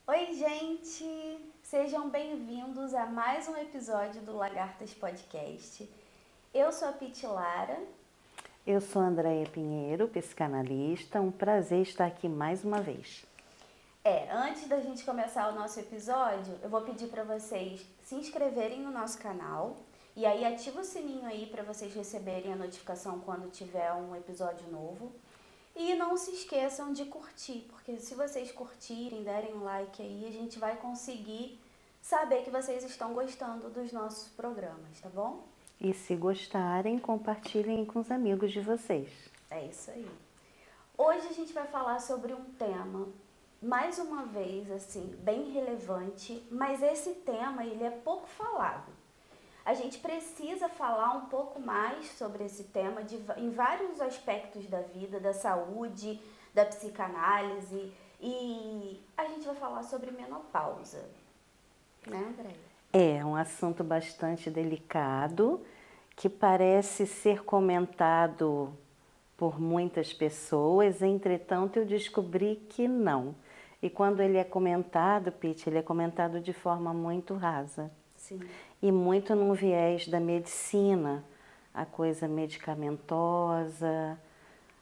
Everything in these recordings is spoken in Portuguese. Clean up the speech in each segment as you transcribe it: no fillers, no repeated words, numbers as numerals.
Oi, gente! Sejam bem-vindos a mais um episódio do Lagartas Podcast. Eu sou a Piti Lara. Eu sou Andréia Pinheiro, psicanalista. Um prazer estar aqui mais uma vez. Antes da gente começar o nosso episódio, eu vou pedir para vocês se inscreverem no nosso canal e aí ativa o sininho aí para vocês receberem a notificação quando tiver um episódio novo. E não se esqueçam de curtir, porque se vocês curtirem, derem um like aí, a gente vai conseguir saber que vocês estão gostando dos nossos programas, tá bom? E se gostarem, compartilhem com os amigos de vocês. É isso aí. Hoje a gente vai falar sobre um tema, mais uma vez, assim, bem relevante, mas esse tema, ele é pouco falado. A gente precisa falar um pouco mais sobre esse tema em vários aspectos da vida, da saúde, da psicanálise, e a gente vai falar sobre menopausa, né, Andréia? É um assunto bastante delicado, que parece ser comentado por muitas pessoas, entretanto eu descobri que não. E quando ele é comentado, Pete, ele é comentado de forma muito rasa. Sim. E muito no viés da medicina, a coisa medicamentosa,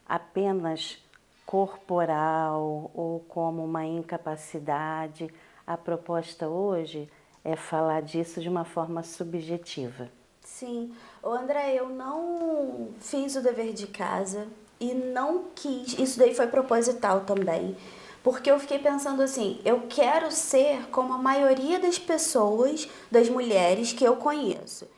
apenas corporal ou como uma incapacidade. A proposta hoje é falar disso de uma forma subjetiva. Sim. Ô, André, eu não fiz o dever de casa e não quis. Isso daí foi proposital também. Porque eu fiquei pensando assim, eu quero ser como a maioria das pessoas, das mulheres que eu conheço.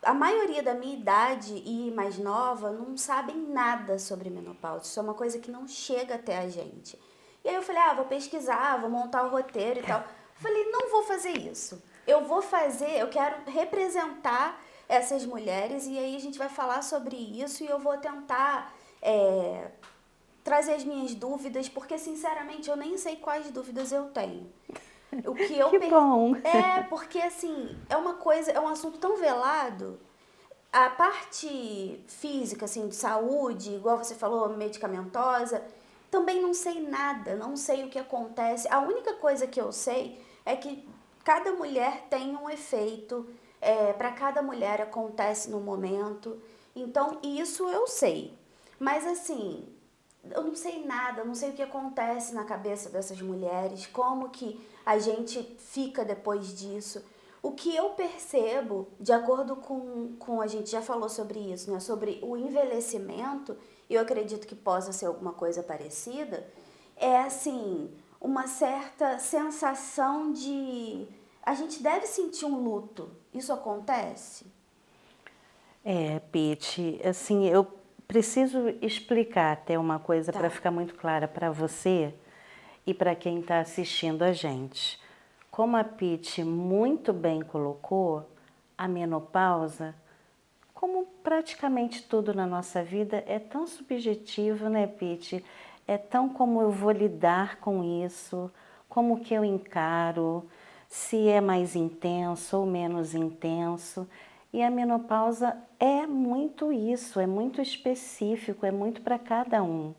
A maioria da minha idade e mais nova não sabem nada sobre menopausa. Isso é uma coisa que não chega até a gente. E aí eu falei, vou pesquisar, vou montar o roteiro e tal. Falei, não vou fazer isso. Eu quero representar essas mulheres e aí a gente vai falar sobre isso e eu vou tentar trazer as minhas dúvidas, porque sinceramente eu nem sei quais dúvidas eu tenho. O que eu Que bom! porque assim, é uma coisa, é um assunto tão velado. A parte física, assim, de saúde, igual você falou, medicamentosa, também não sei nada, não sei o que acontece. A única coisa que eu sei é que cada mulher tem um efeito, para cada mulher acontece no momento. Então, isso eu sei. Mas assim, eu não sei nada, eu não sei o que acontece na cabeça dessas mulheres, como que a gente fica depois disso. O que eu percebo, de acordo com a gente já falou sobre isso, né, sobre o envelhecimento, e eu acredito que possa ser alguma coisa parecida, é assim, uma certa sensação de a gente deve sentir um luto. Isso acontece? Pete, assim, eu preciso explicar até uma coisa Tá. para ficar muito clara para você e para quem está assistindo a gente. Como a Pete muito bem colocou, a menopausa, como praticamente tudo na nossa vida, é tão subjetivo, né, Pete? É tão como eu vou lidar com isso, como que eu encaro, se é mais intenso ou menos intenso. E a menopausa é muito isso, é muito específico, é muito para cada um,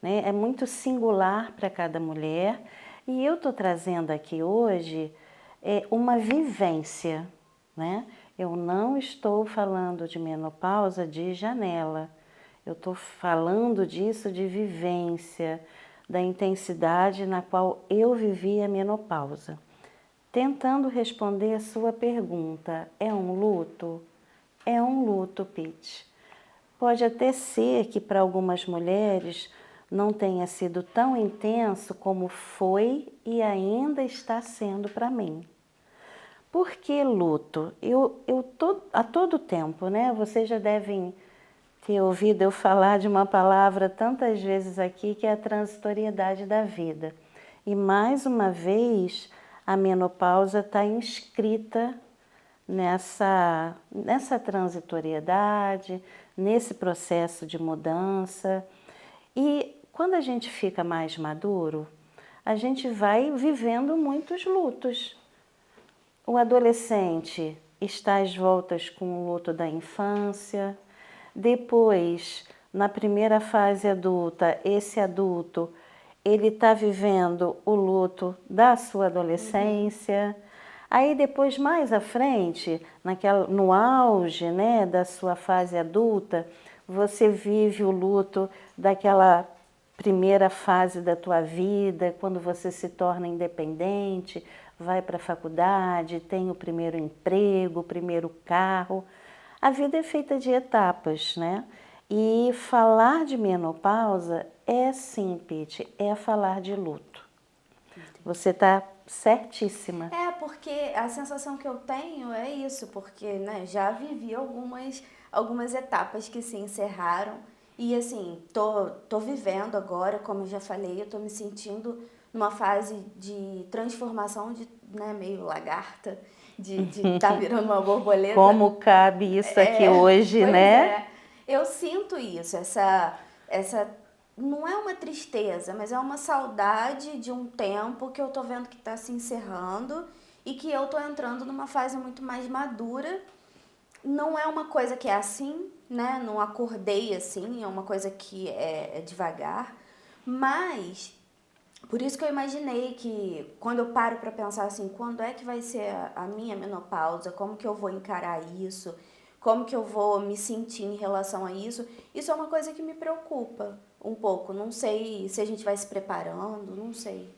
né? É muito singular para cada mulher. E eu estou trazendo aqui hoje uma vivência, né? Eu não estou falando de menopausa de janela. Eu estou falando disso de vivência, da intensidade na qual eu vivi a menopausa. Tentando responder a sua pergunta, é um luto? É um luto, Pete. Pode até ser que para algumas mulheres não tenha sido tão intenso como foi e ainda está sendo para mim. Por que luto? A todo tempo, né? Vocês já devem ter ouvido eu falar de uma palavra tantas vezes aqui, que é a transitoriedade da vida. E mais uma vez, a menopausa está inscrita nessa transitoriedade, nesse processo de mudança. E quando a gente fica mais maduro, a gente vai vivendo muitos lutos. O adolescente está às voltas com o luto da infância. Depois, na primeira fase adulta, esse adulto ele está vivendo o luto da sua adolescência. Aí depois, mais à frente, no auge, né, da sua fase adulta, você vive o luto daquela primeira fase da tua vida, quando você se torna independente, vai para a faculdade, tem o primeiro emprego, o primeiro carro. A vida é feita de etapas, né? E falar de menopausa é sim, Pitty, é falar de luto. Você está certíssima. É, porque a sensação que eu tenho é isso, porque, né, já vivi algumas etapas que se encerraram e, assim, tô vivendo agora, como eu já falei, eu tô me sentindo numa fase de transformação, né, meio lagarta, de tá virando uma borboleta. Como cabe isso aqui hoje, Pois né? é. Eu sinto isso, essa não é uma tristeza, mas é uma saudade de um tempo que eu tô vendo que tá se encerrando e que eu tô entrando numa fase muito mais madura. Não é uma coisa que é assim, né? Não acordei assim, é uma coisa que é devagar, mas por isso que eu imaginei que quando eu paro para pensar assim, quando é que vai ser a minha menopausa, como que eu vou encarar isso, como que eu vou me sentir em relação a isso, isso é uma coisa que me preocupa um pouco. Não sei se a gente vai se preparando, não sei.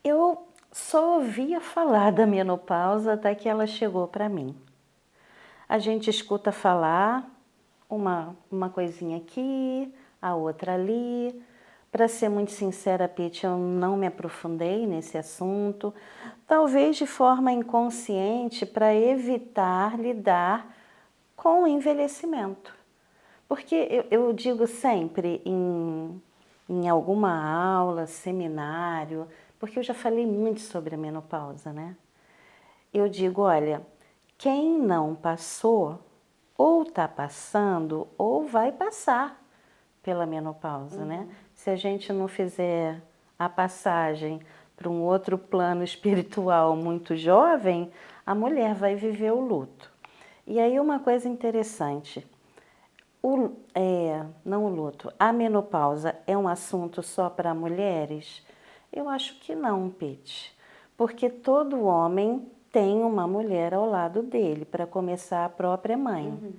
Eu só ouvia falar da menopausa até que ela chegou para mim. A gente escuta falar uma coisinha aqui, a outra ali. Para ser muito sincera, Pitty, eu não me aprofundei nesse assunto, talvez de forma inconsciente para evitar lidar com o envelhecimento. Porque eu digo sempre em alguma aula, seminário, porque eu já falei muito sobre a menopausa, né? Eu digo, olha, quem não passou, ou está passando, ou vai passar pela menopausa, né? Se a gente não fizer a passagem para um outro plano espiritual muito jovem, a mulher vai viver o luto. E aí uma coisa interessante, não o luto, a menopausa é um assunto só para mulheres? Eu acho que não, Pitty, porque todo homem tem uma mulher ao lado dele, para começar a própria mãe.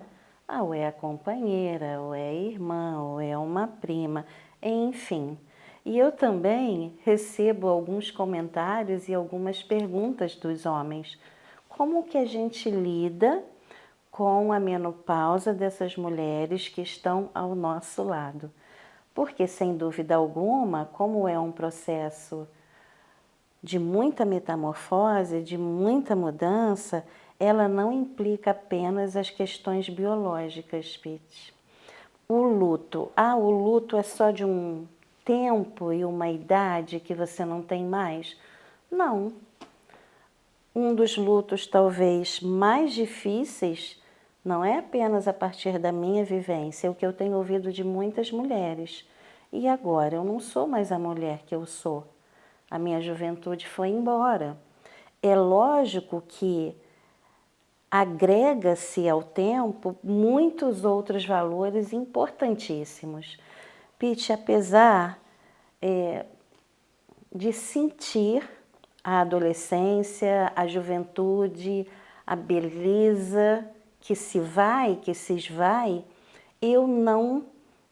Ou é a companheira, ou é a irmã, ou é uma prima, enfim. E eu também recebo alguns comentários e algumas perguntas dos homens. Como que a gente lida com a menopausa dessas mulheres que estão ao nosso lado? Porque, sem dúvida alguma, como é um processo de muita metamorfose, de muita mudança, ela não implica apenas as questões biológicas, Pitty. O luto é só de um tempo e uma idade que você não tem mais? Não. Um dos lutos talvez mais difíceis não é apenas a partir da minha vivência, é o que eu tenho ouvido de muitas mulheres. E agora eu não sou mais a mulher que eu sou. A minha juventude foi embora. É lógico que agrega-se ao tempo muitos outros valores importantíssimos. Pitty, apesar de sentir a adolescência, a juventude, a beleza que se vai, que se esvai, eu não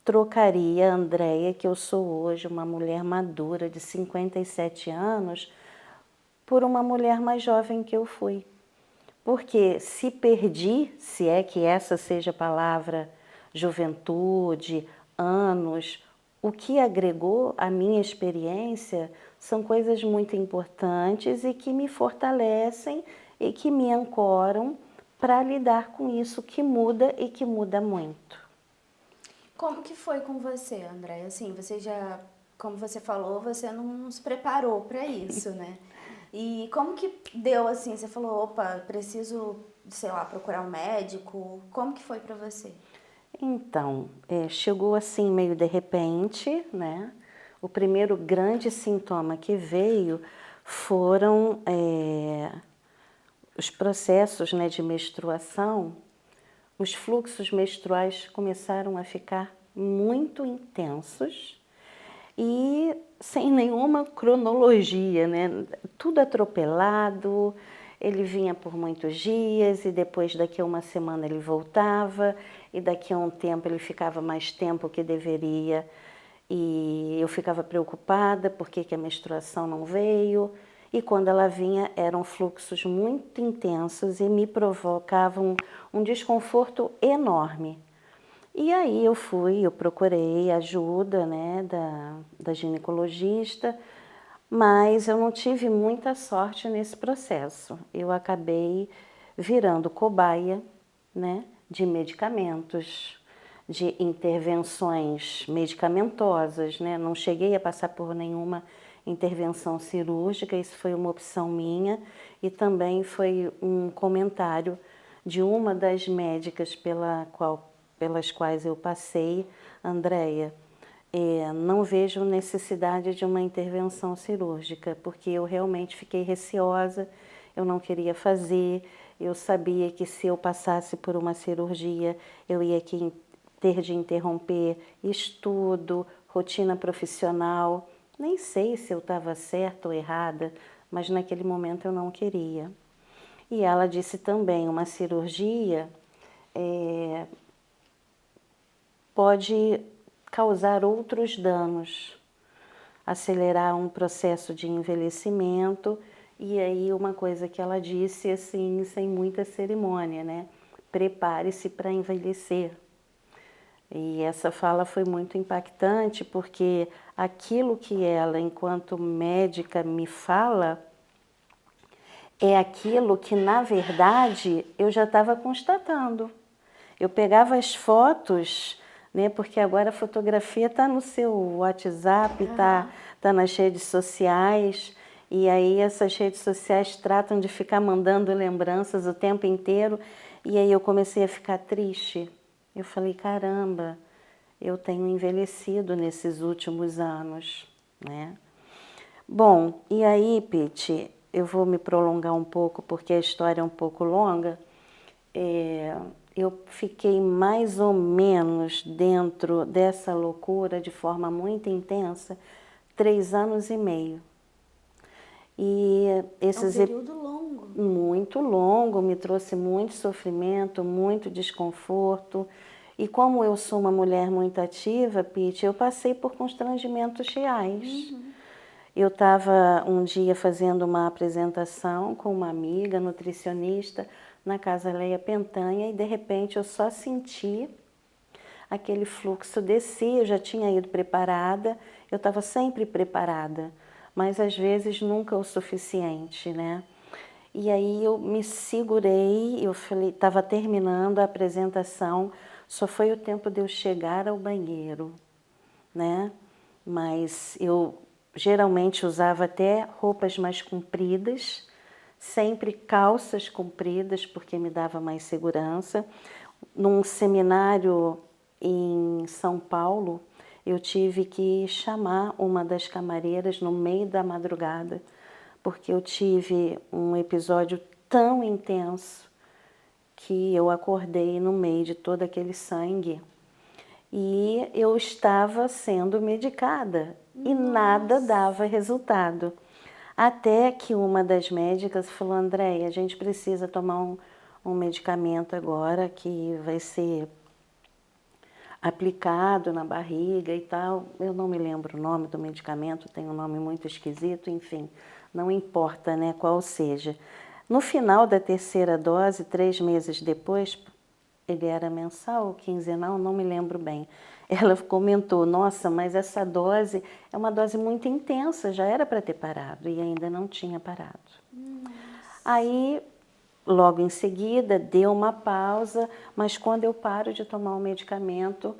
trocaria a Andréia, que eu sou hoje, uma mulher madura de 57 anos, por uma mulher mais jovem que eu fui. Porque se perdi, se é que essa seja a palavra, juventude, anos, o que agregou à minha experiência são coisas muito importantes e que me fortalecem e que me ancoram para lidar com isso que muda e que muda muito. Como que foi com você, André? Assim, você já, como você falou, você não se preparou para isso, né? E como que deu assim? Você falou, opa, preciso, sei lá, procurar um médico. Como que foi para você? Então, chegou assim meio de repente, né? O primeiro grande sintoma que veio foram os processos, né, de menstruação. Os fluxos menstruais começaram a ficar muito intensos e sem nenhuma cronologia, né? Tudo atropelado. Ele vinha por muitos dias e depois daqui a uma semana ele voltava e daqui a um tempo ele ficava mais tempo que deveria e eu ficava preocupada porque que a menstruação não veio e quando ela vinha eram fluxos muito intensos e me provocavam um desconforto enorme. E aí eu procurei ajuda, né, da ginecologista, mas eu não tive muita sorte nesse processo. Eu acabei virando cobaia, né, de medicamentos, de intervenções medicamentosas, né? Não cheguei a passar por nenhuma intervenção cirúrgica, isso foi uma opção minha e também foi um comentário de uma das médicas pelas quais eu passei, Andréia. Não vejo necessidade de uma intervenção cirúrgica, porque eu realmente fiquei receosa, eu não queria fazer, eu sabia que se eu passasse por uma cirurgia, eu ia ter de interromper estudo, rotina profissional. Nem sei se eu estava certa ou errada, mas naquele momento eu não queria. E ela disse também, uma cirurgia pode causar outros danos, acelerar um processo de envelhecimento. E aí uma coisa que ela disse assim, sem muita cerimônia, né? Prepare-se para envelhecer. E essa fala foi muito impactante porque aquilo que ela, enquanto médica, me fala é aquilo que, na verdade, eu já estava constatando. Eu pegava as fotos, né, porque agora a fotografia está no seu WhatsApp, tá nas redes sociais, e aí essas redes sociais tratam de ficar mandando lembranças o tempo inteiro, e aí eu comecei a ficar triste. Eu falei, caramba, eu tenho envelhecido nesses últimos anos, né? Bom, e aí, Pete, eu vou me prolongar um pouco porque a história é um pouco longa. Eu fiquei mais ou menos dentro dessa loucura de forma muito intensa 3 anos e meio. E esses É um período longo. muito longo, me trouxe muito sofrimento, muito desconforto. E como eu sou uma mulher muito ativa, Pete, eu passei por constrangimentos reais. Eu estava um dia fazendo uma apresentação com uma amiga nutricionista na Casa Leia Pentanha e de repente eu só senti aquele fluxo descer. Eu já tinha ido preparada, eu estava sempre preparada, mas às vezes nunca o suficiente, né? E aí eu me segurei, eu falei, estava terminando a apresentação, só foi o tempo de eu chegar ao banheiro, né? Mas eu geralmente usava até roupas mais compridas, sempre calças compridas, porque me dava mais segurança. Num seminário em São Paulo, eu tive que chamar uma das camareiras no meio da madrugada, porque eu tive um episódio tão intenso que eu acordei no meio de todo aquele sangue e eu estava sendo medicada e nada dava resultado. Até que uma das médicas falou, Andréia, a gente precisa tomar um medicamento agora que vai ser aplicado na barriga e tal. Eu não me lembro o nome do medicamento, tem um nome muito esquisito, enfim, não importa, né, qual seja. No final da terceira dose, 3 meses depois, ele era mensal ou quinzenal, não me lembro bem. Ela comentou, nossa, mas essa dose é uma dose muito intensa, já era para ter parado e ainda não tinha parado. Aí, logo em seguida, deu uma pausa, mas quando eu paro de tomar o medicamento,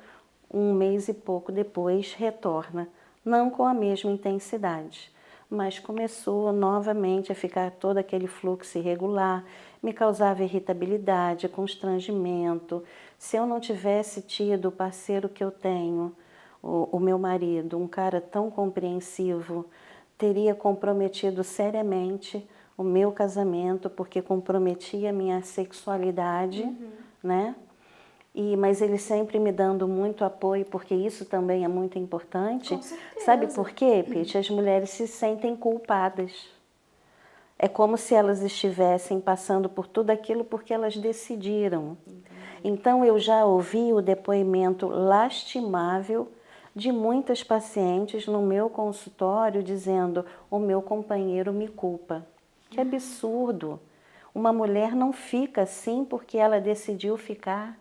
1 mês e pouco depois, retorna. Não com a mesma intensidade, mas começou novamente a ficar todo aquele fluxo irregular, me causava irritabilidade, constrangimento. Se eu não tivesse tido o parceiro que eu tenho, o meu marido, um cara tão compreensivo, teria comprometido seriamente o meu casamento, porque comprometia a minha sexualidade, né? mas ele sempre me dando muito apoio, porque isso também é muito importante. Com certeza. Sabe por quê, Pete? As mulheres se sentem culpadas. É como se elas estivessem passando por tudo aquilo porque elas decidiram. Entendi. Então, eu já ouvi o depoimento lastimável de muitas pacientes no meu consultório dizendo: o meu companheiro me culpa. Que absurdo! Uma mulher não fica assim porque ela decidiu ficar.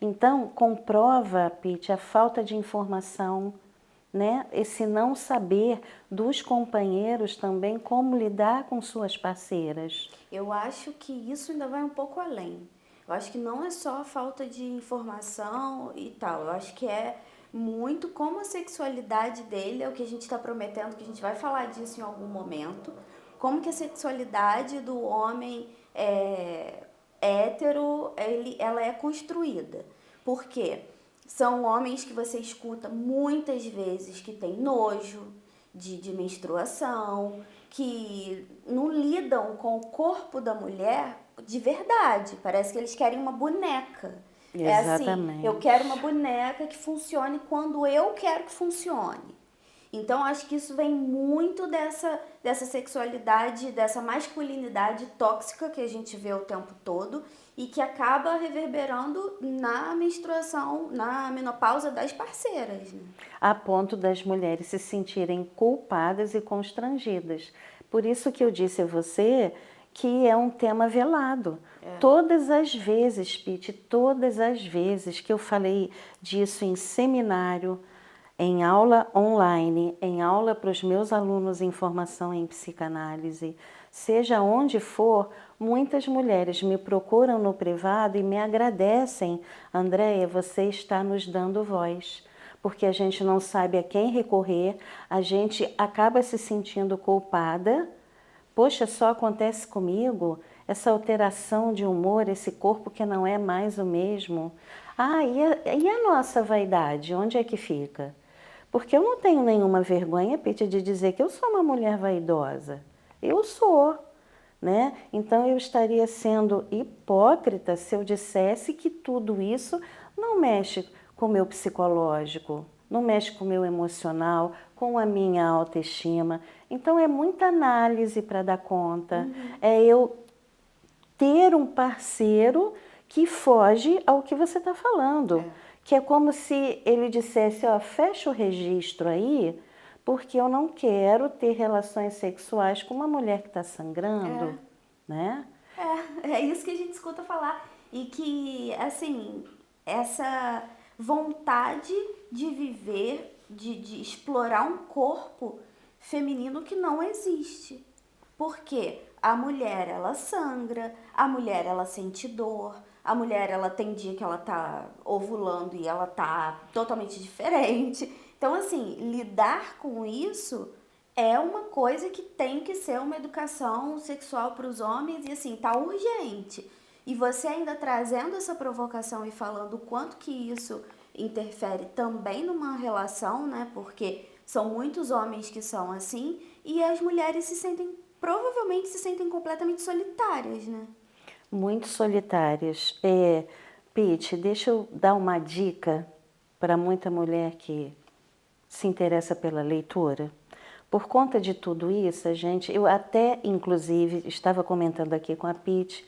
Então, comprova, Pete, a falta de informação, né? Esse não saber dos companheiros também como lidar com suas parceiras. Eu acho que isso ainda vai um pouco além. Eu acho que não é só a falta de informação e tal. Eu acho que é muito como a sexualidade dele, é o que a gente está prometendo, que a gente vai falar disso em algum momento. Como que a sexualidade do homem hétero, ela é construída. Por quê? São homens que você escuta muitas vezes que tem nojo de menstruação, que não lidam com o corpo da mulher de verdade. Parece que eles querem uma boneca. É assim, eu Exatamente. quero uma boneca que funcione quando eu quero que funcione. Então, acho que isso vem muito dessa sexualidade, dessa masculinidade tóxica que a gente vê o tempo todo e que acaba reverberando na menstruação, na menopausa das parceiras, né? A ponto das mulheres se sentirem culpadas e constrangidas. Por isso que eu disse a você que é um tema velado. Todas as vezes, Pete, todas as vezes que eu falei disso em seminário, em aula online, em aula para os meus alunos em formação em psicanálise, seja onde for, muitas mulheres me procuram no privado e me agradecem. Andréia, você está nos dando voz. Porque a gente não sabe a quem recorrer, a gente acaba se sentindo culpada. Poxa, só acontece comigo essa alteração de humor, esse corpo que não é mais o mesmo. Ah, e a nossa vaidade, onde é que fica? Porque eu não tenho nenhuma vergonha, Pete, de dizer que eu sou uma mulher vaidosa. Eu sou, né? Então eu estaria sendo hipócrita se eu dissesse que tudo isso não mexe com o meu psicológico, não mexe com o meu emocional, com a minha autoestima. Então é muita análise para dar conta. É eu ter um parceiro que foge ao que você está falando. Que é como se ele dissesse, ó, fecha o registro aí, porque eu não quero ter relações sexuais com uma mulher que está sangrando, né? É isso que a gente escuta falar. E que, assim, essa vontade de viver, de explorar um corpo feminino que não existe. Porque a mulher, ela sangra, a mulher, ela sente dor, a mulher, ela tem dia que ela tá ovulando e ela tá totalmente diferente. Então, assim, lidar com isso é uma coisa que tem que ser uma educação sexual para os homens e assim, tá urgente. E você ainda trazendo essa provocação e falando o quanto que isso interfere também numa relação, né? Porque são muitos homens que são assim e as mulheres provavelmente se sentem completamente solitárias, né? Muito solitárias. Pete, deixa eu dar uma dica para muita mulher que se interessa pela leitura. Por conta de tudo isso, eu até, inclusive, estava comentando aqui com a Pete,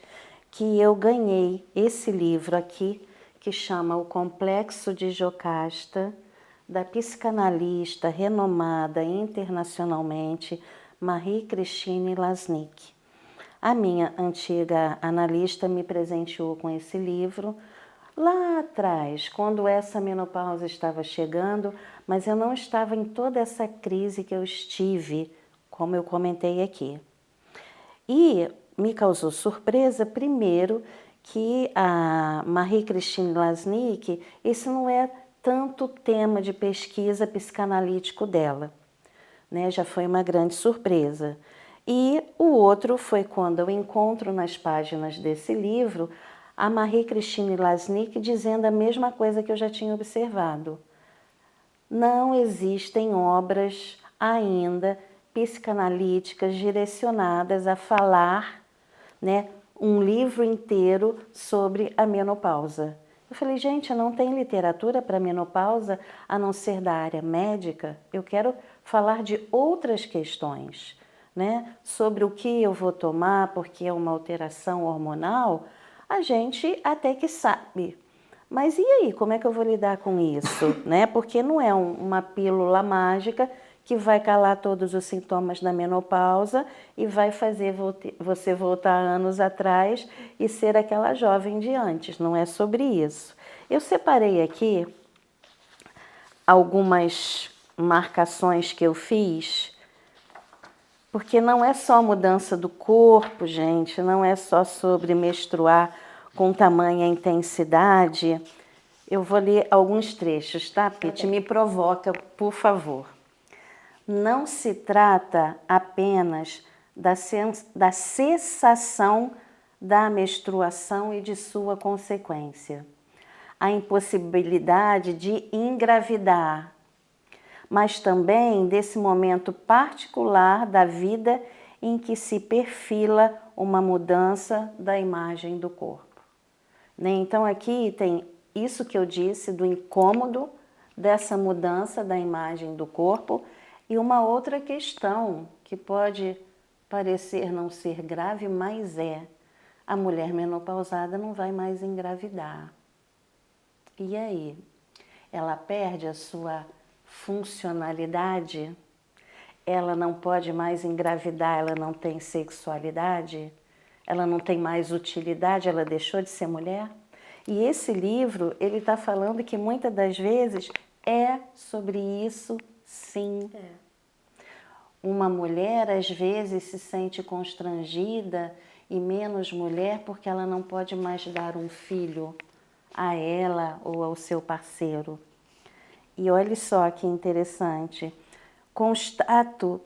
que eu ganhei esse livro aqui, que chama O Complexo de Jocasta, da psicanalista renomada internacionalmente, Marie-Christine Lasnik. A minha antiga analista me presenteou com esse livro lá atrás, quando essa menopausa estava chegando, mas eu não estava em toda essa crise que eu estive, como eu comentei aqui. E me causou surpresa, primeiro, que a Marie-Christine Lasnik, esse não é tanto tema de pesquisa psicanalítico dela, né? Já foi uma grande surpresa. E o outro foi quando eu encontro nas páginas desse livro a Marie-Christine Lasnik dizendo a mesma coisa que eu já tinha observado. Não existem obras ainda psicanalíticas direcionadas a falar, né, um livro inteiro sobre a menopausa. Eu falei, gente, não tem literatura para menopausa a não ser da área médica. Eu quero falar de outras questões, né? Sobre o que eu vou tomar, porque é uma alteração hormonal, a gente até que sabe. Mas e aí, como é que eu vou lidar com isso, né? Porque não é uma pílula mágica que vai calar todos os sintomas da menopausa e vai fazer você voltar anos atrás e ser aquela jovem de antes. Não é sobre isso. Eu separei aqui algumas marcações que eu fiz, porque não é só mudança do corpo, gente, não é só sobre menstruar com tamanha intensidade. Eu vou ler alguns trechos, tá, Pete? Me provoca, por favor. Não se trata apenas da cessação da menstruação e de sua consequência, a impossibilidade de engravidar, mas também desse momento particular da vida em que se perfila uma mudança da imagem do corpo. Então aqui tem isso que eu disse do incômodo dessa mudança da imagem do corpo e uma outra questão que pode parecer não ser grave, mas é: a mulher menopausada não vai mais engravidar. E aí? Ela perde a sua funcionalidade? Ela não pode mais engravidar, ela não tem sexualidade? Ela não tem mais utilidade, ela deixou de ser mulher? E esse livro, ele está falando que muitas das vezes é sobre isso, sim. Uma mulher, às vezes, se sente constrangida e menos mulher porque ela não pode mais dar um filho a ela ou ao seu parceiro. E olhe só que interessante. Constato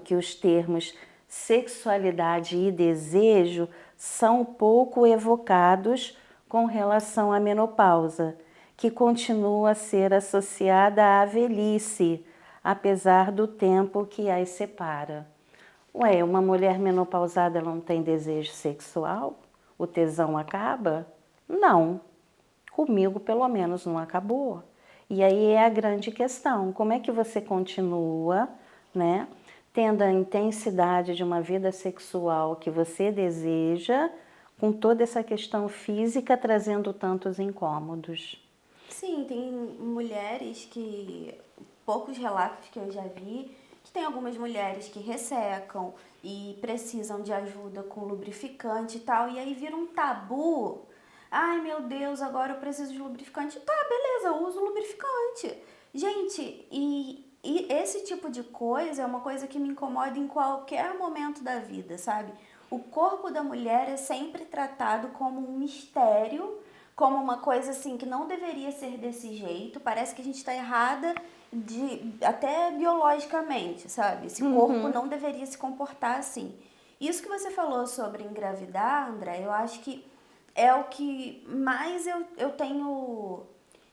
que os termos sexualidade e desejo são pouco evocados com relação à menopausa, que continua a ser associada à velhice, apesar do tempo que as separa. Ué, uma mulher menopausada não tem desejo sexual? O tesão acaba? Não. Comigo, pelo menos, não acabou. E aí é a grande questão, como é que você continua, né, tendo a intensidade de uma vida sexual que você deseja, com toda essa questão física trazendo tantos incômodos? Sim, tem mulheres que, poucos relatos que eu já vi, que tem algumas mulheres que ressecam e precisam de ajuda com lubrificante e tal, e aí vira um tabu. Ai, meu Deus, agora eu preciso de lubrificante. Tá, beleza, eu uso lubrificante. Gente, e esse tipo de coisa é uma coisa que me incomoda em qualquer momento da vida, sabe? O corpo da mulher é sempre tratado como um mistério, como uma coisa assim que não deveria ser desse jeito. Parece que a gente está errada até biologicamente, sabe? Esse corpo não deveria se comportar assim. Isso que você falou sobre engravidar, André, eu acho que é o que mais eu tenho.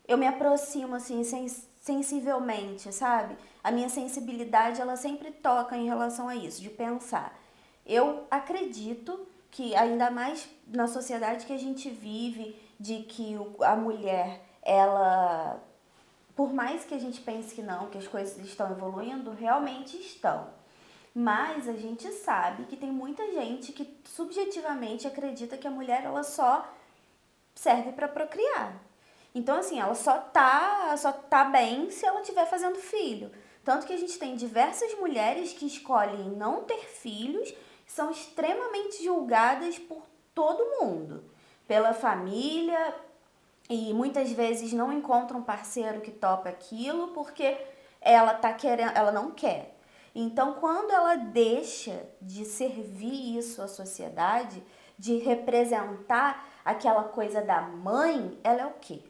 Eu me aproximo assim, sensivelmente, sabe? A minha sensibilidade, ela sempre toca em relação a isso, de pensar. Eu acredito que, ainda mais na sociedade que a gente vive, de que a mulher, ela, por mais que a gente pense que não, que as coisas estão evoluindo, realmente estão. Mas a gente sabe que tem muita gente que subjetivamente acredita que a mulher, ela só serve para procriar. Então, assim, ela só tá bem se ela estiver fazendo filho. Tanto que a gente tem diversas mulheres que escolhem não ter filhos, são extremamente julgadas por todo mundo, pela família, e muitas vezes não encontram um parceiro que topa aquilo porque ela tá querendo, ela não quer. Então, quando ela deixa de servir isso à sociedade, de representar aquela coisa da mãe, ela é o quê?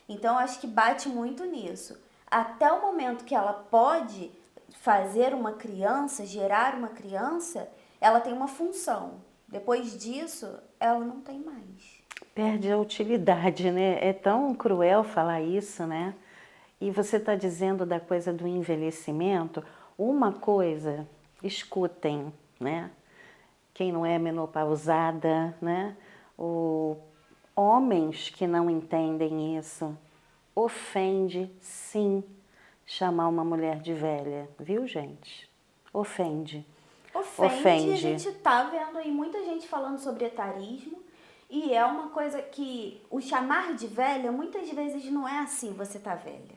Então, acho que bate muito nisso. Até o momento que ela pode fazer uma criança, gerar uma criança, ela tem uma função. Depois disso, ela não tem mais. Perde a utilidade, né? É tão cruel falar isso, né? E você está dizendo da coisa do envelhecimento. Uma coisa, escutem, né? Quem não é menopausada, né? homens que não entendem isso. Ofende, sim, chamar uma mulher de velha, viu, gente? Ofende. Ofende, a gente tá vendo aí muita gente falando sobre etarismo, e é uma coisa que o chamar de velha muitas vezes não é assim, você tá velha.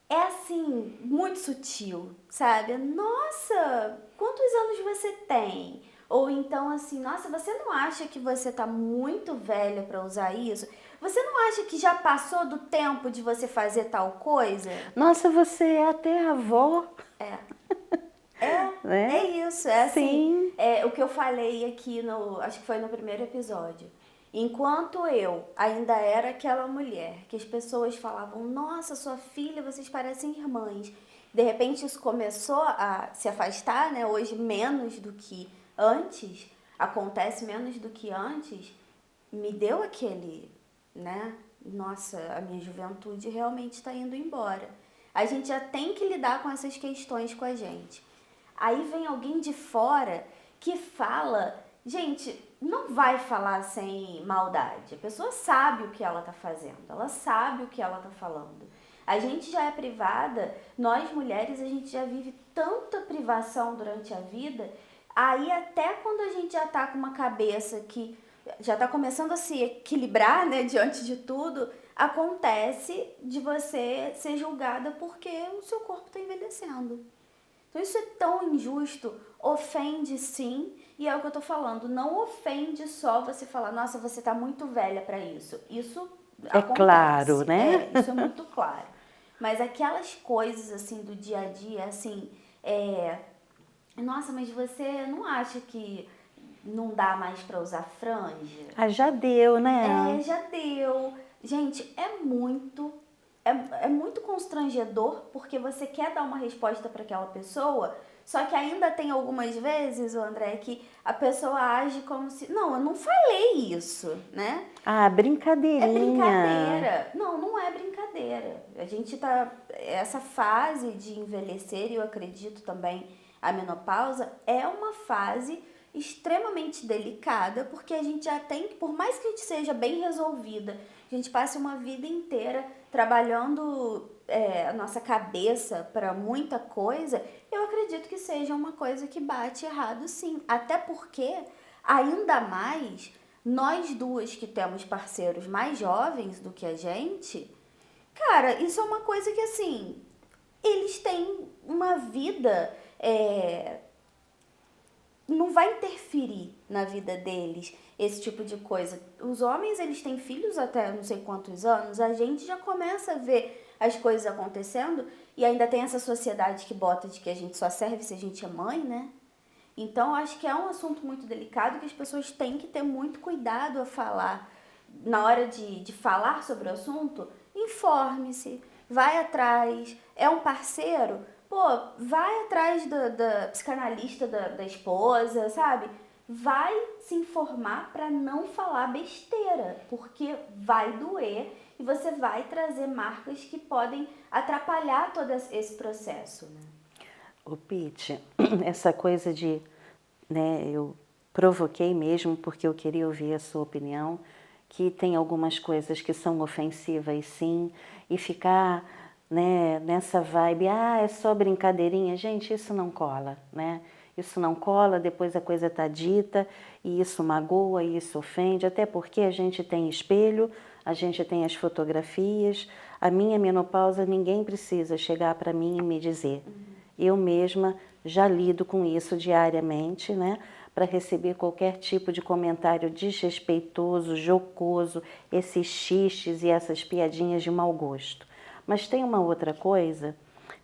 É assim, muito sutil, sabe? Nossa, quantos anos você tem? Ou então assim, nossa, você não acha que você tá muito velha para usar isso? Você não acha que já passou do tempo de você fazer tal coisa? Nossa, você é até avó. É Né? isso, é assim, Sim. é o que eu falei aqui no, acho que foi no primeiro episódio. Enquanto eu ainda era aquela mulher que as pessoas falavam, nossa, sua filha, vocês parecem irmãs. De repente isso começou a se afastar, né? Hoje menos do que antes, acontece menos do que antes, me deu aquele, né? Nossa, a minha juventude realmente está indo embora. A gente já tem que lidar com essas questões com a gente. Aí vem alguém de fora que fala, gente, não vai falar sem maldade. A pessoa sabe o que ela tá fazendo, ela sabe o que ela tá falando. A gente já é privada, nós mulheres, a gente já vive tanta privação durante a vida, aí até quando a gente já tá com uma cabeça que já tá começando a se equilibrar, né, diante de tudo, acontece de você ser julgada porque o seu corpo tá envelhecendo. Então isso é tão injusto, ofende sim, e é o que eu tô falando, não ofende só você falar, nossa, você tá muito velha para isso. Isso É acontece, claro, né? isso é muito claro. Mas aquelas coisas assim do dia a dia, assim, nossa, mas você não acha que não dá mais para usar franja? Ah, já deu, né? Já deu. Gente, é muito constrangedor porque você quer dar uma resposta para aquela pessoa, só que ainda tem algumas vezes, André, que a pessoa age como se, não, eu não falei isso, né? Ah, É brincadeirinha. brincadeira. Não, não é brincadeira. A gente tá. Essa fase de envelhecer, e eu acredito também a menopausa, é uma fase extremamente delicada, porque a gente já tem, por mais que a gente seja bem resolvida, a gente passe uma vida inteira trabalhando a nossa cabeça para muita coisa, eu acredito que seja uma coisa que bate errado sim. Até porque, ainda mais nós duas que temos parceiros mais jovens do que a gente, cara, isso é uma coisa que assim, eles têm uma vida, não vai interferir na vida deles esse tipo de coisa. Os homens, eles têm filhos até não sei quantos anos, a gente já começa a ver as coisas acontecendo e ainda tem essa sociedade que bota de que a gente só serve se a gente é mãe, né? Então, acho que é um assunto muito delicado que as pessoas têm que ter muito cuidado a falar. Na hora de falar sobre o assunto, informe-se, vai atrás. É um parceiro? Pô, vai atrás da psicanalista da esposa, sabe? Vai se informar para não falar besteira, porque vai doer e você vai trazer marcas que podem atrapalhar todo esse processo, né? O Pete, essa coisa de, né, eu provoquei mesmo porque eu queria ouvir a sua opinião, que tem algumas coisas que são ofensivas sim, e ficar, né, nessa vibe, ah, é só brincadeirinha, gente, isso não cola, né? Isso não cola, depois a coisa tá dita, e isso magoa, e isso ofende, até porque a gente tem espelho, a gente tem as fotografias, a minha menopausa, ninguém precisa chegar para mim e me dizer. Eu mesma já lido com isso diariamente, né? Para receber qualquer tipo de comentário desrespeitoso, jocoso, esses xixes e essas piadinhas de mau gosto. Mas tem uma outra coisa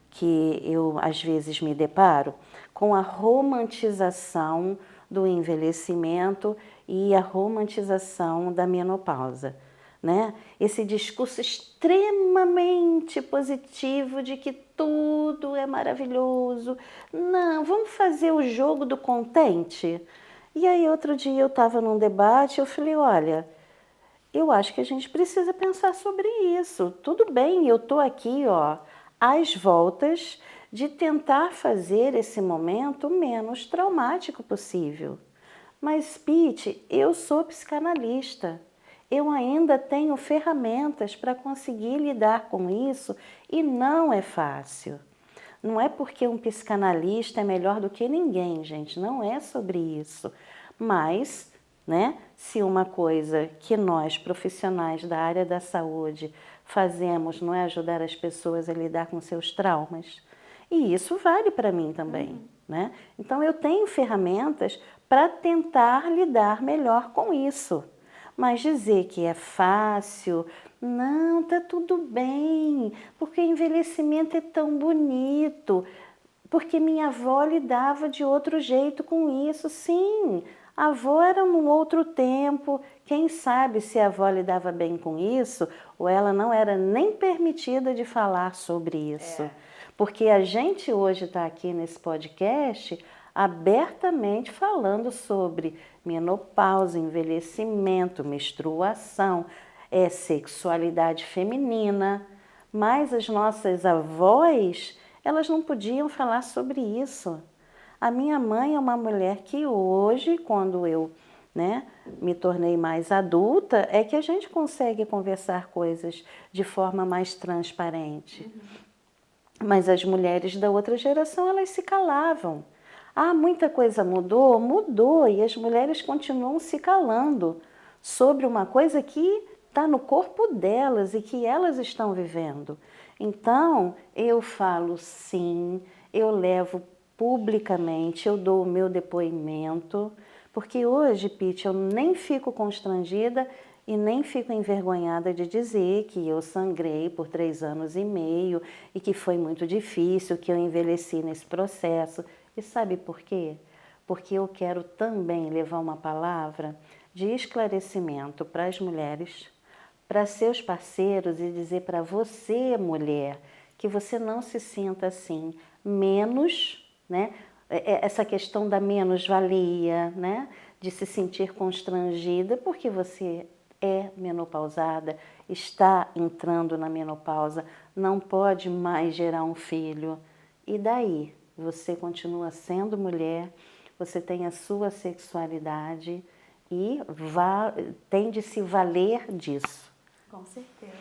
que eu às vezes me deparo com a romantização do envelhecimento e a romantização da menopausa, né? Esse discurso extremamente positivo de que tudo é maravilhoso. Não, vamos fazer o jogo do contente? E aí outro dia eu estava num debate, eu falei, olha, eu acho que a gente precisa pensar sobre isso. Tudo bem, eu estou aqui, ó, às voltas de tentar fazer esse momento o menos traumático possível. Mas, Pete, eu sou psicanalista. Eu ainda tenho ferramentas para conseguir lidar com isso e não é fácil. Não é porque um psicanalista é melhor do que ninguém, gente, não é sobre isso. Mas, né, se uma coisa que nós, profissionais da área da saúde, fazemos não é ajudar as pessoas a lidar com seus traumas, e isso vale para mim também, né? Então eu tenho ferramentas para tentar lidar melhor com isso. Mas dizer que é fácil, não, tá tudo bem, porque envelhecimento é tão bonito, porque minha avó lidava de outro jeito com isso. Sim, a avó era num outro tempo, quem sabe se a avó lidava bem com isso, ou ela não era nem permitida de falar sobre isso. Porque a gente hoje está aqui nesse podcast abertamente falando sobre menopausa, envelhecimento, menstruação, sexualidade feminina, mas as nossas avós, elas não podiam falar sobre isso. A minha mãe é uma mulher que hoje, quando eu, né, me tornei mais adulta, é que a gente consegue conversar coisas de forma mais transparente. Mas as mulheres da outra geração, elas se calavam. Ah, muita coisa mudou? Mudou, e as mulheres continuam se calando sobre uma coisa que está no corpo delas e que elas estão vivendo. Então, eu falo sim, eu levo publicamente, eu dou o meu depoimento, porque hoje, Pete, eu nem fico constrangida e nem fico envergonhada de dizer que eu sangrei por 3 anos e meio e que foi muito difícil, que eu envelheci nesse processo. E sabe por quê? Porque eu quero também levar uma palavra de esclarecimento para as mulheres, para seus parceiros e dizer para você, mulher, que você não se sinta assim, menos, né? Essa questão da menos-valia, né? De se sentir constrangida porque você é menopausada, está entrando na menopausa, não pode mais gerar um filho. E daí? Você continua sendo mulher, você tem a sua sexualidade e tem de se valer disso. Com certeza.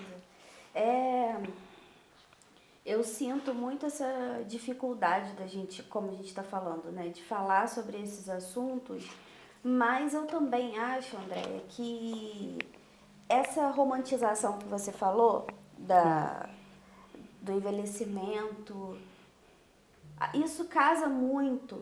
Eu sinto muito essa dificuldade da gente, como a gente está falando, né, de falar sobre esses assuntos, mas eu também acho, Andréia, que essa romantização que você falou do envelhecimento, isso casa muito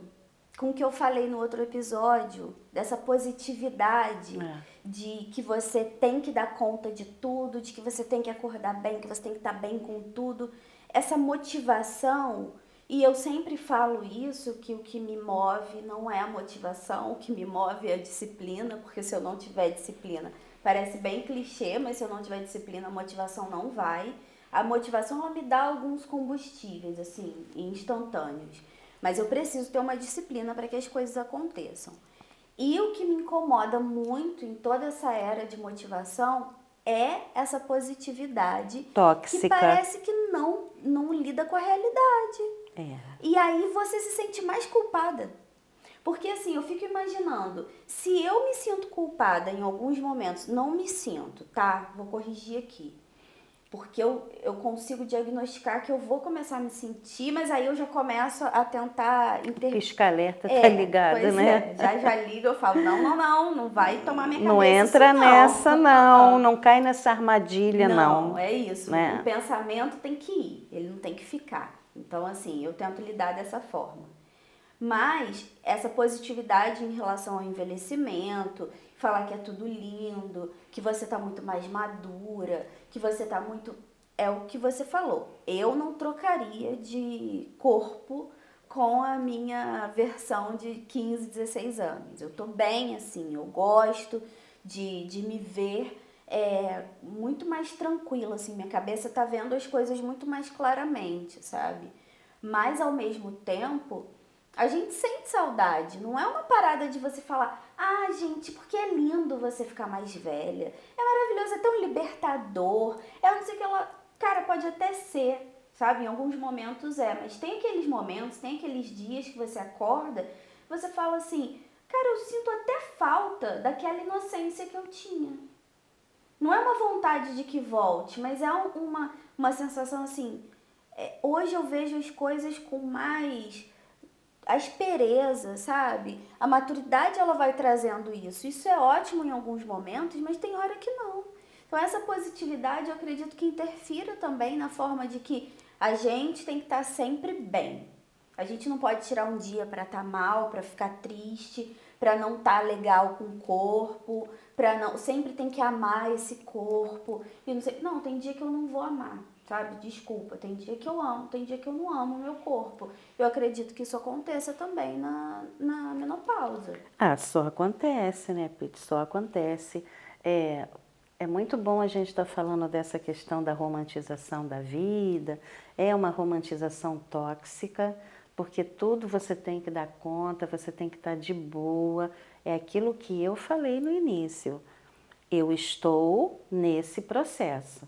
com o que eu falei no outro episódio, dessa positividade de que você tem que dar conta de tudo, de que você tem que acordar bem, que você tem que estar bem com tudo. Essa motivação, e eu sempre falo isso, que o que me move não é a motivação, o que me move é a disciplina, porque se eu não tiver disciplina, parece bem clichê, mas se eu não tiver disciplina, a motivação não vai. A motivação, ela me dá alguns combustíveis, assim, instantâneos. Mas eu preciso ter uma disciplina para que as coisas aconteçam. E o que me incomoda muito em toda essa era de motivação é essa positividade Tóxica. que parece que não lida com a realidade. E aí você se sente mais culpada. Porque assim, eu fico imaginando, se eu me sinto culpada em alguns momentos, não me sinto, tá? Vou corrigir aqui. Porque eu consigo diagnosticar que eu vou começar a me sentir, mas aí eu já começo a tentar... Pisca-alerta tá ligado, pois né? Já liga, eu falo, não vai tomar minha cabeça. Não entra isso, nessa, não cai nessa armadilha, não. Não, é isso. Né? O pensamento tem que ir, ele não tem que ficar. Então, assim, eu tento lidar dessa forma. Mas essa positividade em relação ao envelhecimento, falar que é tudo lindo, que você tá muito mais madura, que você tá muito... É o que você falou. Eu não trocaria de corpo com a minha versão de 15, 16 anos. Eu tô bem assim, eu gosto de me ver muito mais tranquila, assim, minha cabeça tá vendo as coisas muito mais claramente, sabe? Mas ao mesmo tempo... A gente sente saudade, não é uma parada de você falar, ah, gente, porque é lindo você ficar mais velha, é maravilhoso, é tão libertador, não sei o que ela... Cara, pode até ser, sabe, em alguns momentos mas tem aqueles momentos, tem aqueles dias que você acorda, você fala assim, Cara, eu sinto até falta daquela inocência que eu tinha. Não é uma vontade de que volte, mas é uma sensação assim, hoje eu vejo as coisas com mais aspereza, sabe? A maturidade ela vai trazendo isso. Isso é ótimo em alguns momentos, mas tem hora que não. Então essa positividade eu acredito que interfira também na forma de que a gente tem que estar sempre bem. A gente não pode tirar um dia para estar mal, para ficar triste, para não estar legal com o corpo, para não, sempre tem que amar esse corpo. E não sei, não, tem dia que eu não vou amar, sabe? Desculpa, tem dia que eu amo, tem dia que eu não amo o meu corpo. Eu acredito que isso aconteça também na menopausa. Ah, só acontece, né, Pete? Só acontece. É, é muito bom a gente estar falando dessa questão da romantização da vida. É uma romantização tóxica, porque tudo você tem que dar conta, você tem que estar de boa. É aquilo que eu falei no início. Eu estou nesse processo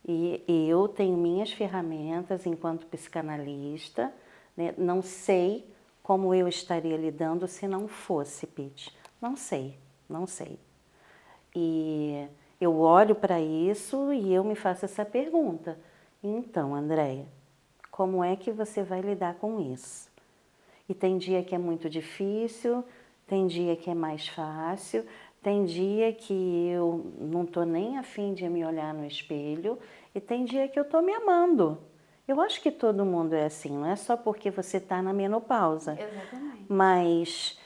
e eu tenho minhas ferramentas enquanto psicanalista, né? Não sei como eu estaria lidando se não fosse, Pete. Não sei, não sei. E eu olho para isso e eu me faço essa pergunta. Então, Andréia, como é que você vai lidar com isso? E tem dia que é muito difícil, tem dia que é mais fácil, tem dia que eu não estou nem afim de me olhar no espelho e tem dia que eu estou me amando. Eu acho que todo mundo é assim, não é só porque você está na menopausa. Exatamente. Mas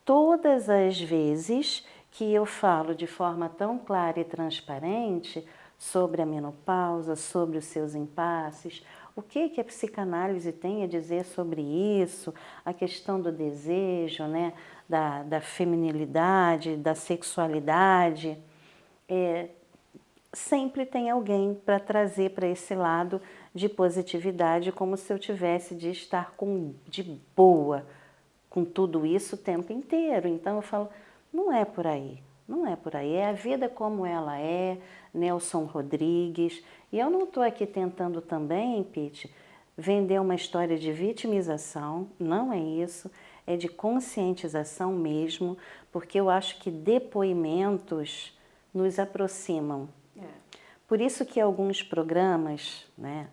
todas as vezes que eu falo de forma tão clara e transparente sobre a menopausa, sobre os seus impasses, o que a psicanálise tem a dizer sobre isso, a questão do desejo, né, da feminilidade, da sexualidade, sempre tem alguém para trazer para esse lado de positividade, como se eu tivesse de estar de boa com tudo isso o tempo inteiro. Então eu falo, não é por aí, não é por aí, é a vida como ela é, Nelson Rodrigues. E eu não estou aqui tentando também, Pete, vender uma história de vitimização, não é isso, é de conscientização mesmo, porque eu acho que depoimentos nos aproximam. Por isso que alguns programas, né,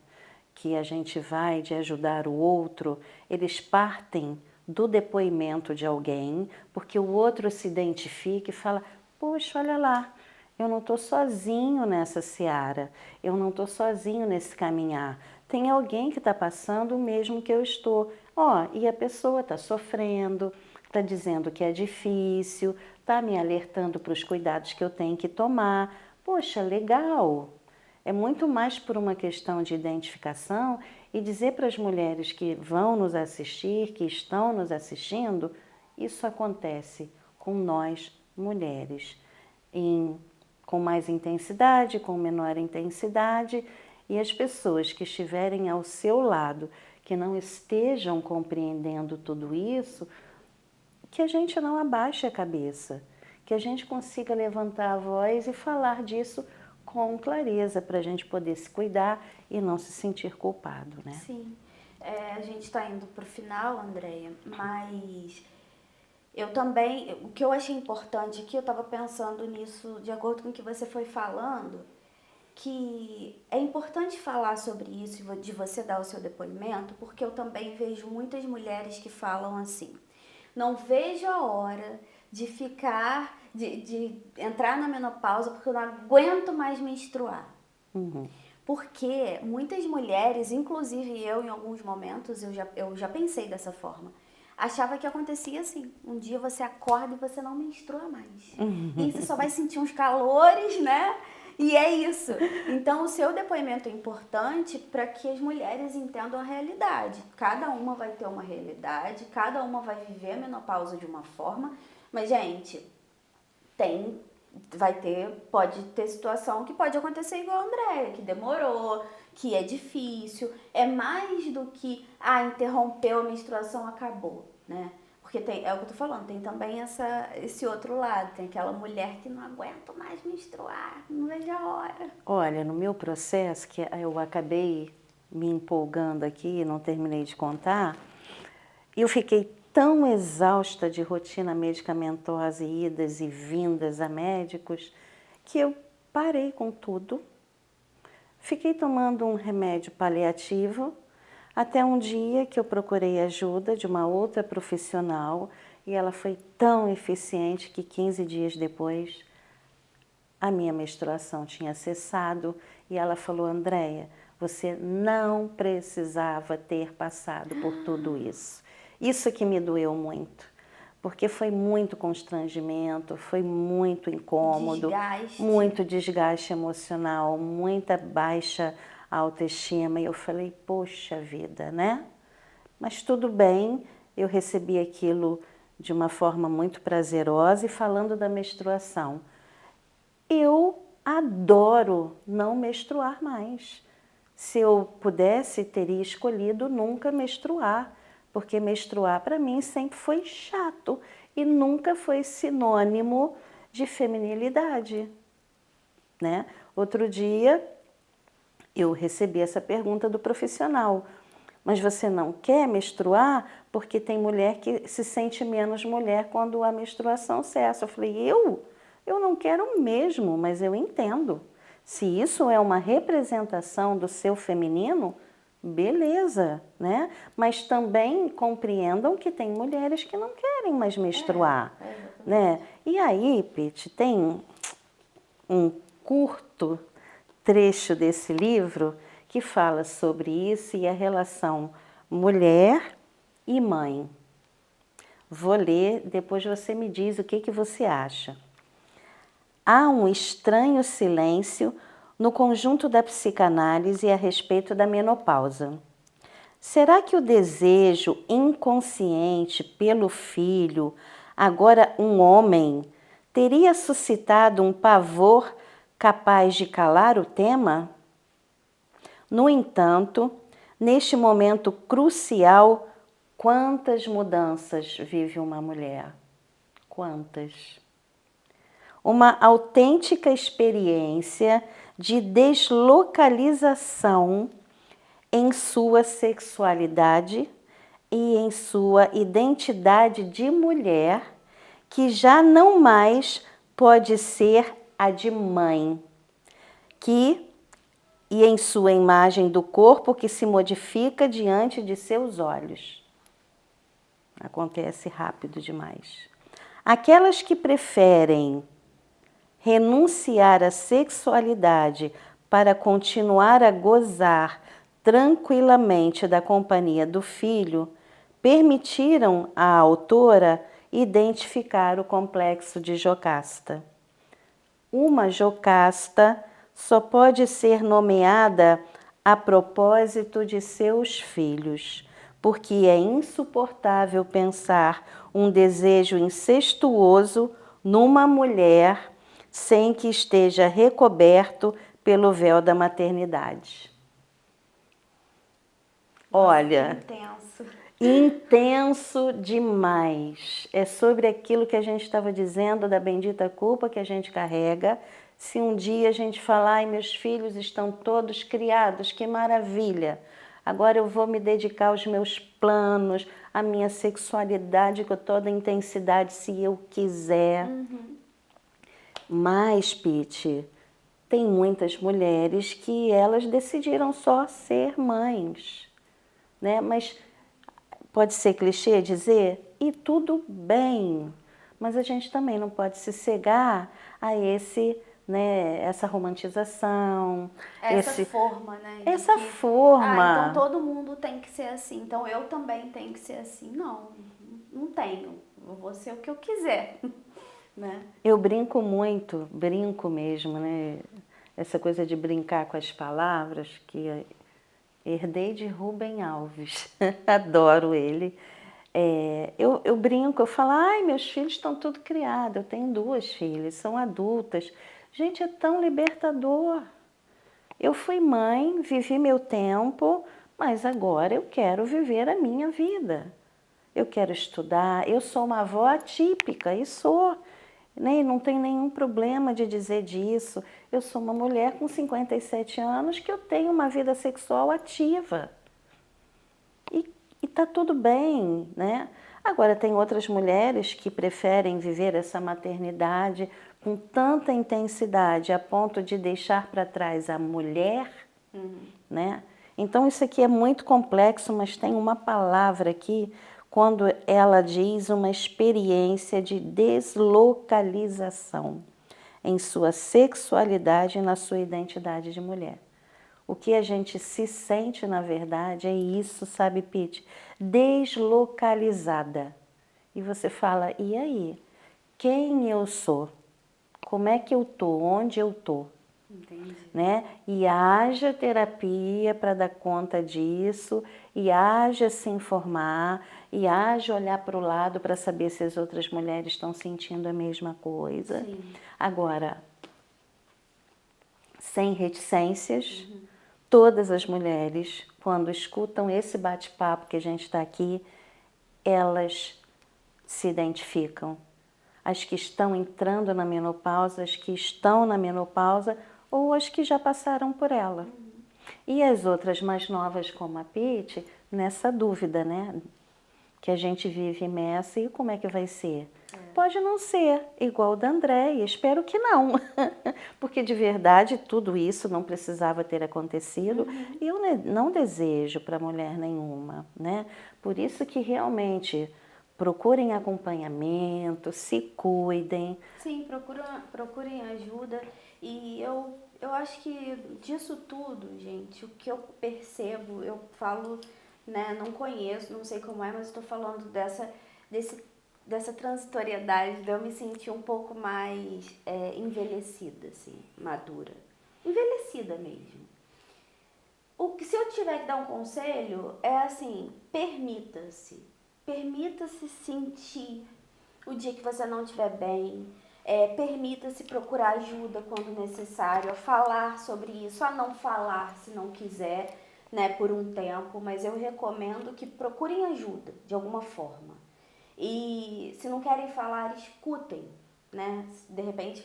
que a gente vai de ajudar o outro, eles partem do depoimento de alguém, porque o outro se identifica e fala, poxa, olha lá, eu não estou sozinho nessa seara, eu não estou sozinho nesse caminhar. Tem alguém que está passando o mesmo que eu estou. Ó, e a pessoa está sofrendo, está dizendo que é difícil, está me alertando para os cuidados que eu tenho que tomar. Poxa, legal! É muito mais por uma questão de identificação e dizer para as mulheres que vão nos assistir, que estão nos assistindo, isso acontece com nós mulheres, com mais intensidade, com menor intensidade, e as pessoas que estiverem ao seu lado, que não estejam compreendendo tudo isso, que a gente não abaixe a cabeça, que a gente consiga levantar a voz e falar disso com clareza, para a gente poder se cuidar e não se sentir culpado, né? Sim. A gente está indo para o final, Andréia, mas eu também, o que eu achei importante aqui, eu estava pensando nisso de acordo com o que você foi falando, que é importante falar sobre isso, de você dar o seu depoimento, porque eu também vejo muitas mulheres que falam assim, não vejo a hora de ficar, de entrar na menopausa porque eu não aguento mais menstruar. Porque muitas mulheres, inclusive eu em alguns momentos, eu já pensei dessa forma, achava que acontecia assim, um dia você acorda e você não menstrua mais. E você só vai sentir uns calores, né? E é isso. Então, o seu depoimento é importante para que as mulheres entendam a realidade. Cada uma vai ter uma realidade, cada uma vai viver a menopausa de uma forma, mas, gente, pode ter situação que pode acontecer igual a Andréia, que demorou, que é difícil, é mais do que, interrompeu a menstruação, acabou, né? Porque é o que eu tô falando, tem também esse outro lado, tem aquela mulher que não aguenta mais menstruar, não vejo a hora. Olha, no meu processo, que eu acabei me empolgando aqui, não terminei de contar, eu fiquei tão exausta de rotina medicamentosa e idas e vindas a médicos, que eu parei com tudo. Fiquei tomando um remédio paliativo, até um dia que eu procurei ajuda de uma outra profissional e ela foi tão eficiente que 15 dias depois a minha menstruação tinha cessado e ela falou: Andréia, você não precisava ter passado por tudo isso. Isso que me doeu muito, porque foi muito constrangimento, foi muito incômodo, muito desgaste emocional, muita baixa autoestima. E eu falei, poxa vida, né? Mas tudo bem, eu recebi aquilo de uma forma muito prazerosa. E falando da menstruação, eu adoro não menstruar mais. Se eu pudesse, teria escolhido nunca menstruar, porque menstruar para mim sempre foi chato e nunca foi sinônimo de feminilidade, né? Outro dia eu recebi essa pergunta do profissional: mas você não quer menstruar? Porque tem mulher que se sente menos mulher quando a menstruação cessa. Eu falei, eu não quero mesmo, mas eu entendo. Se isso é uma representação do seu feminino, beleza, né? Mas também compreendam que tem mulheres que não querem mais menstruar, né? E aí, Pete, tem um curto trecho desse livro que fala sobre isso e a relação mulher e mãe. Vou ler, depois você me diz o que você acha. Há um estranho silêncio no conjunto da psicanálise a respeito da menopausa. Será que o desejo inconsciente pelo filho, agora um homem, teria suscitado um pavor capaz de calar o tema? No entanto, neste momento crucial, quantas mudanças vive uma mulher? Quantas? Uma autêntica experiência de deslocalização em sua sexualidade e em sua identidade de mulher, que já não mais pode ser a de mãe, e em sua imagem do corpo que se modifica diante de seus olhos. Acontece rápido demais. Aquelas que preferem renunciar à sexualidade para continuar a gozar tranquilamente da companhia do filho, permitiram à autora identificar o complexo de Jocasta. Uma Jocasta só pode ser nomeada a propósito de seus filhos, porque é insuportável pensar um desejo incestuoso numa mulher sem que esteja recoberto pelo véu da maternidade. Olha, intenso demais. É sobre aquilo que a gente estava dizendo da bendita culpa que a gente carrega. Se um dia a gente falar, ai, meus filhos estão todos criados, que maravilha. Agora eu vou me dedicar aos meus planos, à minha sexualidade com toda a intensidade, se eu quiser. Mas, Pete, tem muitas mulheres que elas decidiram só ser mães, né? Mas pode ser clichê dizer, e tudo bem, mas a gente também não pode se cegar a essa romantização. Essa forma, né? Essa forma. Então todo mundo tem que ser assim, então eu também tenho que ser assim. Não, não tenho. Eu vou ser o que eu quiser. Né? Eu brinco muito, brinco mesmo, né? Essa coisa de brincar com as palavras, que herdei de Rubem Alves, adoro ele. Eu brinco, eu falo, ai, meus filhos estão tudo criados, eu tenho 2 filhas, são adultas. Gente, é tão libertador. Eu fui mãe, vivi meu tempo, mas agora eu quero viver a minha vida. Eu quero estudar, eu sou uma avó atípica, e sou. Né? Não tem nenhum problema de dizer disso. Eu sou uma mulher com 57 anos que eu tenho uma vida sexual ativa. E tá tudo bem, né? Agora, tem outras mulheres que preferem viver essa maternidade com tanta intensidade, a ponto de deixar para trás a mulher, né? Então, isso aqui é muito complexo, mas tem uma palavra aqui, quando ela diz uma experiência de deslocalização em sua sexualidade e na sua identidade de mulher. O que a gente se sente, na verdade, é isso, sabe, Pete? Deslocalizada. E você fala, e aí? Quem eu sou? Como é que eu tô? Onde eu tô? Entendi. Né? E haja terapia para dar conta disso, e haja se informar, e haja olhar para o lado para saber se as outras mulheres estão sentindo a mesma coisa. Sim. Agora, sem reticências, todas as mulheres, quando escutam esse bate-papo que a gente está aqui, elas se identificam. As que estão entrando na menopausa, as que estão na menopausa ou as que já passaram por ela. E as outras mais novas, como a Pete, nessa dúvida, né? Que a gente vive imersa e como é que vai ser? Pode não ser igual o da Andréia, espero que não. Porque de verdade tudo isso não precisava ter acontecido e eu não desejo para mulher nenhuma, né? Por isso que realmente procurem acompanhamento, se cuidem. Sim, procurem ajuda. E eu acho que disso tudo, gente, o que eu percebo, eu falo, né, não conheço, não sei como é, mas estou falando dessa transitoriedade, de eu me sentir um pouco mais envelhecida, assim, madura. Envelhecida mesmo. Se eu tiver que dar um conselho, é assim, permita-se. Permita-se sentir o dia que você não estiver bem. Permita-se procurar ajuda quando necessário, a falar sobre isso, a não falar se não quiser, né, por um tempo, mas eu recomendo que procurem ajuda de alguma forma. E se não querem falar, escutem, né? De repente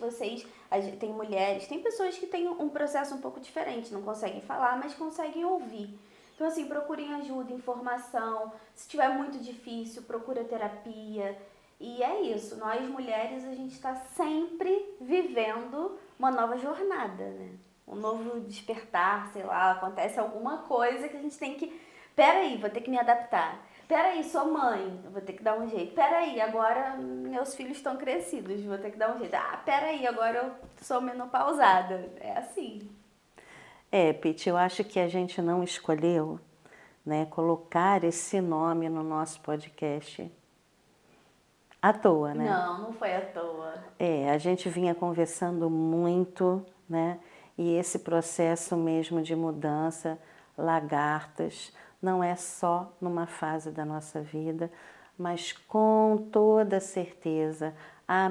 tem mulheres, tem pessoas que têm um processo um pouco diferente, não conseguem falar, mas conseguem ouvir. Então, assim, procurem ajuda, informação. Se tiver muito difícil, procura terapia. E é isso, nós mulheres, a gente está sempre vivendo uma nova jornada, né? Um novo despertar, sei lá, acontece alguma coisa que a gente tem que... Peraí, vou ter que me adaptar. Peraí, sou mãe, vou ter que dar um jeito. Peraí, agora meus filhos estão crescidos, vou ter que dar um jeito. Peraí, agora eu sou menopausada. É assim. Pete, eu acho que a gente não escolheu, né, colocar esse nome no nosso podcast à toa, né? Não foi à toa. A gente vinha conversando muito, né? E esse processo mesmo de mudança, lagartas, não é só numa fase da nossa vida, mas com toda certeza a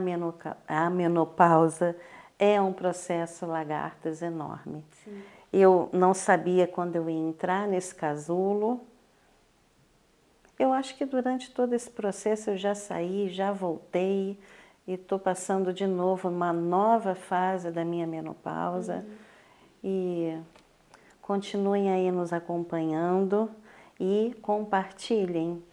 menopausa é um processo lagartas enorme. Sim. Eu não sabia quando eu ia entrar nesse casulo. Eu acho que durante todo esse processo eu já saí, já voltei e estou passando de novo uma nova fase da minha menopausa. E continuem aí nos acompanhando e compartilhem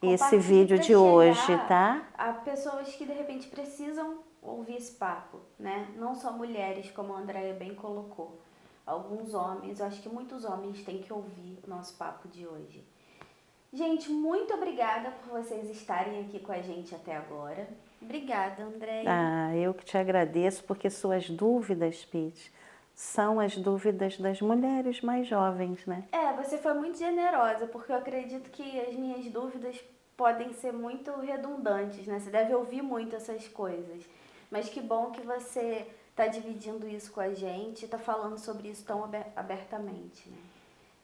esse vídeo de hoje, tá? Há pessoas que de repente precisam ouvir esse papo, né? Não só mulheres, como a Andréia bem colocou. Alguns homens, eu acho que muitos homens têm que ouvir o nosso papo de hoje. Gente, muito obrigada por vocês estarem aqui com a gente até agora. Obrigada, Andréia. Eu que te agradeço, porque suas dúvidas, Pete, são as dúvidas das mulheres mais jovens, né? Você foi muito generosa, porque eu acredito que as minhas dúvidas podem ser muito redundantes, né? Você deve ouvir muito essas coisas. Mas que bom que você está dividindo isso com a gente, está falando sobre isso tão abertamente, né?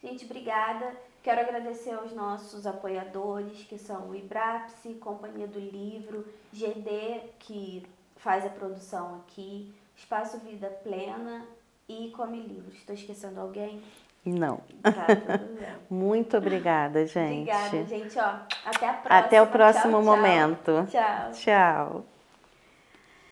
Gente, obrigada. Quero agradecer aos nossos apoiadores, que são o Ibrapsi, Companhia do Livro, GD, que faz a produção aqui, Espaço Vida Plena e Come Livros. Estou esquecendo alguém? Não. Tá, tudo bem. Muito obrigada, gente. Obrigada, gente. Até a próxima. Até o próximo Tchau, tchau. momento. Tchau. Tchau.